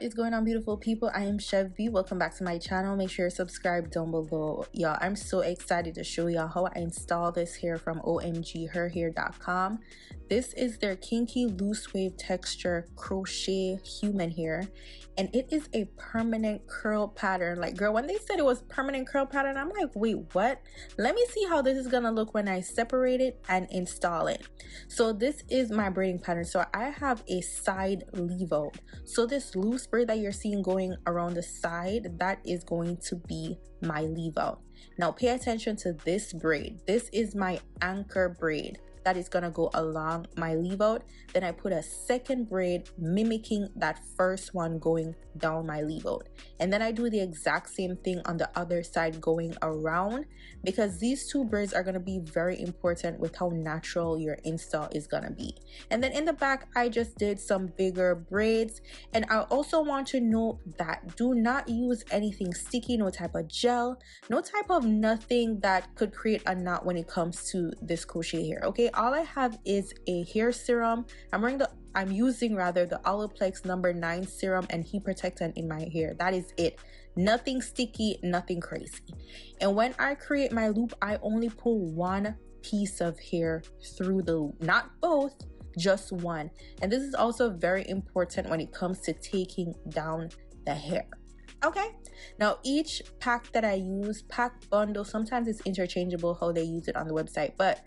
What is going on, beautiful people? I am �𝐻𝐵. Welcome back to my channel. Make sure you subscribe down below. Y'all, I'm so excited to show y'all how I install this hair from OMGherhair.com. This is their kinky loose wave texture crochet human hair, and it is a permanent curl pattern. Like, girl, when they said it was permanent curl pattern, I'm like, wait, what? Let me see how this is gonna look when I separate it and install it. So this is my braiding pattern. So I have a side leave out. So this loose braid that you're seeing going around the side, that is going to be my leave out. Now pay attention to this braid. This is my anchor braid that is gonna go along my leave out. Then I put a second braid mimicking that first one going down my leave out, and then I do the exact same thing on the other side going around, because these two braids are gonna be very important with how natural your install is gonna be. And then in the back I just did some bigger braids. And I also want to note that do not use anything sticky, no type of gel, no type of nothing that could create a knot when it comes to this crochet hair. Okay, all I have is a hair serum. I'm using the 𝐼𝐈𝐆𝐒 number 9 serum and heat protectant in my hair. That is it. Nothing sticky, nothing crazy. And when I create my loop, I only pull one piece of hair through the loop, not both, just one. And this is also very important when it comes to taking down the hair. Okay, now each pack that I use, pack bundle, sometimes it's interchangeable how they use it on the website, but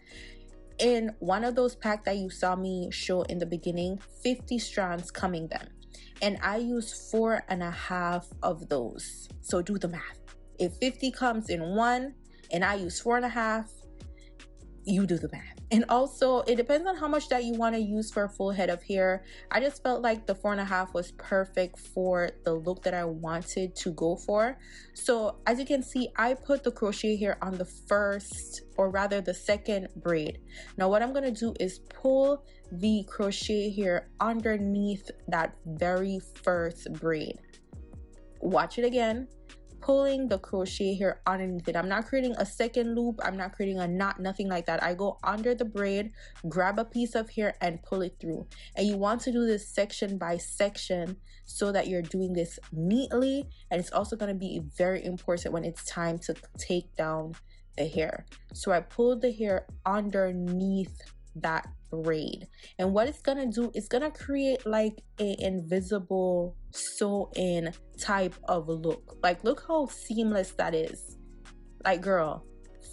in one of those packs that you saw me show in the beginning, 50 strands coming them, and I use 4.5 of those. So do the math. If 50 comes in one and I use 4.5, you do the math. And also it depends on how much that you want to use for a full head of hair. I just felt like the 4.5 was perfect for the look that I wanted to go for. So as you can see, I put the crochet hair on the first, or rather the second braid. Now what I'm going to do is pull the crochet hair underneath that very first braid. Watch it again. Pulling the crochet hair underneath it. I'm not creating a second loop, I'm not creating a knot, nothing like that. I go under the braid, grab a piece of hair and pull it through. And you want to do this section by section so that you're doing this neatly. And it's also going to be very important when it's time to take down the hair. So I pull the hair underneath that braid, and what it's gonna do is gonna create like a invisible sew-in type of look. Like, look how seamless that is. Like, girl,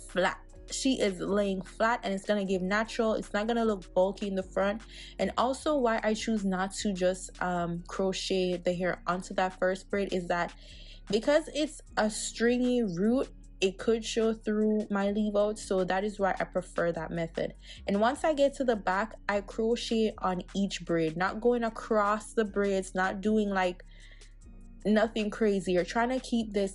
flat. She is laying flat, and it's gonna give natural. It's not gonna look bulky in the front. And also why I choose not to just crochet the hair onto that first braid is that because it's a stringy root, it could show through my leave out. So that is why I prefer that method. And once I get to the back, I crochet on each braid, not going across the braids, not doing like nothing crazy. You're trying to keep this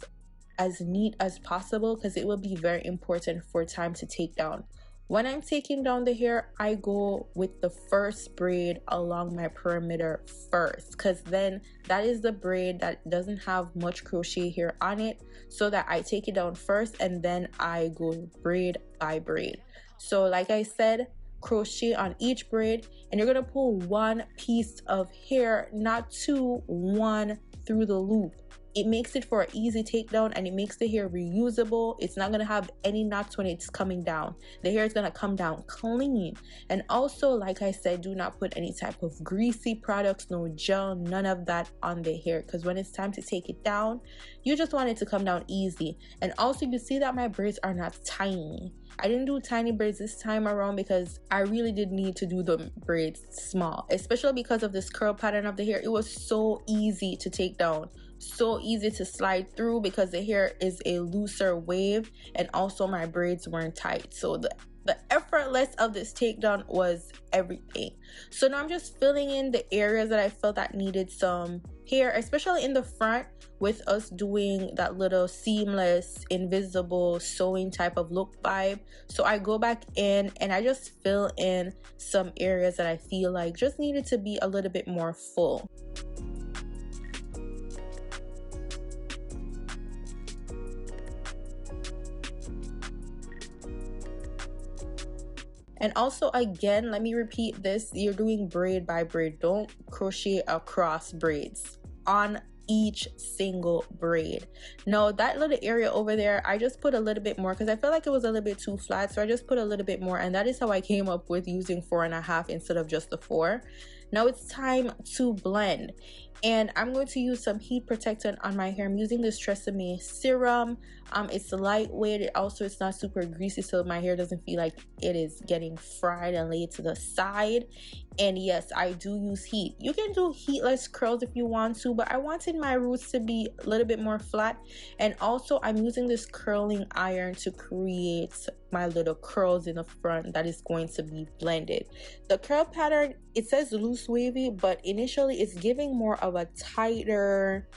as neat as possible because it will be very important for time to take down. When I'm taking down the hair, I go with the first braid along my perimeter first, because then that is the braid that doesn't have much crochet hair on it, so that I take it down first and then I go braid by braid. So like I said, crochet on each braid, and you're gonna pull one piece of hair, not two, one through the loop. It makes it for an easy takedown, and it makes the hair reusable. It's not going to have any knots when it's coming down. The hair is going to come down clean. And also, like I said, do not put any type of greasy products, no gel, none of that on the hair, because when it's time to take it down, you just want it to come down easy. And also, you see that my braids are not tiny. I didn't do tiny braids this time around because I really did need to do the braids small, especially because of this curl pattern of the hair. It was so easy to take down, so easy to slide through because the hair is a looser wave, and also my braids weren't tight. So the effortless of this takedown was everything. So now I'm just filling in the areas that I felt that needed some hair, especially in the front, with us doing that little seamless invisible sewing type of look vibe. So I go back in and I just fill in some areas that I feel like just needed to be a little bit more full. And also, again, let me repeat this, you're doing braid by braid. Don't crochet across braids. on each single braid. Now that little area over there, I just put a little bit more because I felt like it was a little bit too flat, so I just put a little bit more, and that is how I came up with using 4.5 instead of just the 4. Now it's time to blend, and I'm going to use some heat protectant on my hair. I'm using this Tresemme serum. It's lightweight. It's not super greasy, so my hair doesn't feel like it is getting fried and laid to the side. And yes, I do use heat. You can do heatless curls if you want to, but I wanted my roots to be a little bit more flat. And also I'm using this curling iron to create my little curls in the front that is going to be blended. The curl pattern, it says loose wavy, but initially it's giving more of a tighter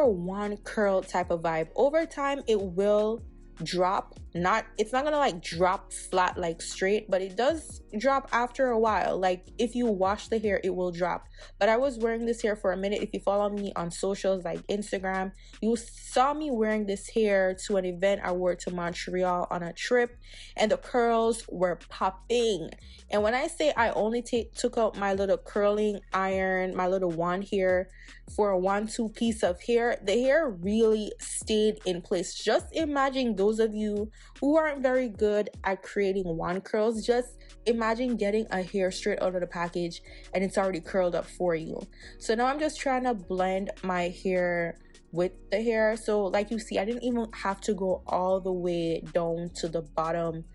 wand curl type of vibe. Over time it will drop. It's not gonna like drop flat like straight, but it does drop after a while. Like if you wash the hair, it will drop. But I was wearing this hair for a minute. If you follow me on socials like Instagram, you saw me wearing this hair to an event I wore to Montreal on a trip, and the curls were popping. And when I say I only took out my little curling iron, my little wand here for a 1-2 piece of hair, the hair really stayed in place. Just imagine, those of you who aren't very good at creating wand curls, just imagine getting a hair straight out of the package and it's already curled up for you. So now I'm just trying to blend my hair with the hair. So like you see, I didn't even have to go all the way down to the bottom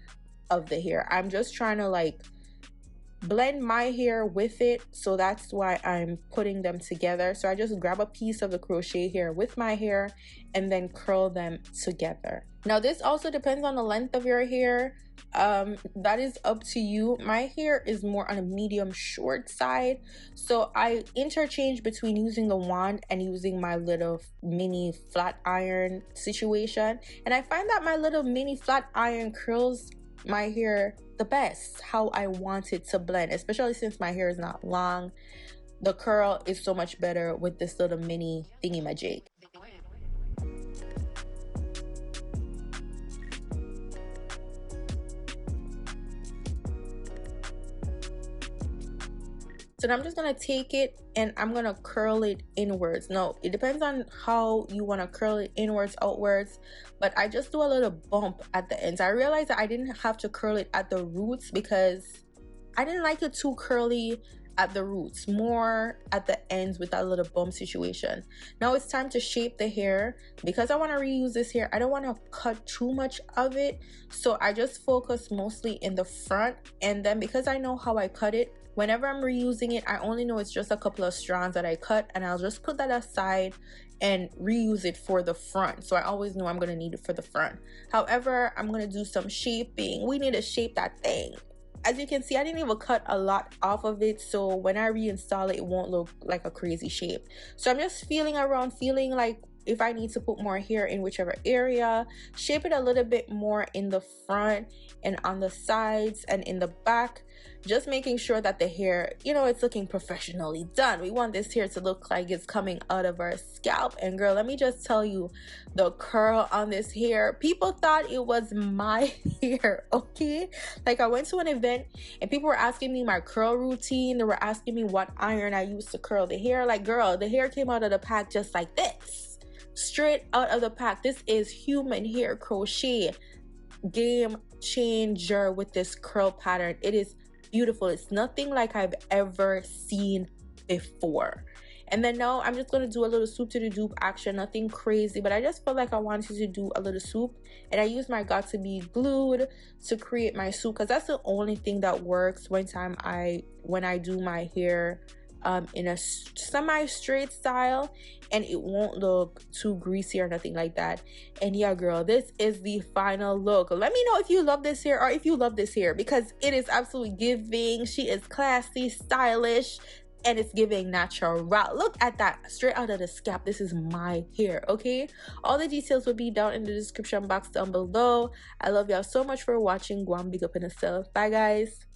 of the hair. I'm just trying to like blend my hair with it, so that's why I'm putting them together. So I just grab a piece of the crochet hair with my hair and then curl them together. Now this also depends on the length of your hair. That is up to you. My hair is more on a medium short side, so I interchange between using the wand and using my little mini flat iron situation, and I find that my little mini flat iron curls my hair the best how I want it to blend, especially since my hair is not long. The curl is so much better with this little mini thingy-majig. So now I'm just gonna take it and I'm gonna curl it inwards. No, it depends on how you want to curl it, inwards, outwards, but I just do a little bump at the ends. I realized that I didn't have to curl it at the roots because I didn't like it too curly at the roots, more at the ends with that little bump situation. Now it's time to shape the hair. Because I want to reuse this hair, I don't want to cut too much of it, so I just focus mostly in the front. And then because I know how I cut it, whenever I'm reusing it, I only know it's just a couple of strands that I cut, and I'll just put that aside and reuse it for the front. So I always know I'm going to need it for the front. However, I'm going to do some shaping. We need to shape that thing. As you can see, I didn't even cut a lot off of it, so when I reinstall it, it won't look like a crazy shape. So I'm just feeling around, feeling like if I need to put more hair in whichever area, shape it a little bit more in the front and on the sides and in the back, just making sure that the hair, you know, it's looking professionally done. We want this hair to look like it's coming out of our scalp. And girl, let me just tell you, the curl on this hair, people thought it was my hair, okay? Like I went to an event and people were asking me my curl routine. They were asking me what iron I used to curl the hair. Like girl, the hair came out of the pack just like this, straight out of the pack. This is human hair crochet, game changer with this curl pattern. It is beautiful. It's nothing like I've ever seen before. And then now I'm just going to do a little swoop to the dupe action, nothing crazy, but I just felt like I wanted to do a little swoop, and I used my got2b glued to create my swoop, because that's the only thing that works when I do my hair in a semi-straight style, and it won't look too greasy or nothing like that. And yeah girl, this is the final look. Let me know if you love this hair, or if you love this hair, because it is absolutely giving. She is classy, stylish, and it's giving natural. Look at that, straight out of the scalp. This is my hair, okay? All the details will be down in the description box down below. I love y'all so much for watching. Go on, big up in yourself. Bye guys.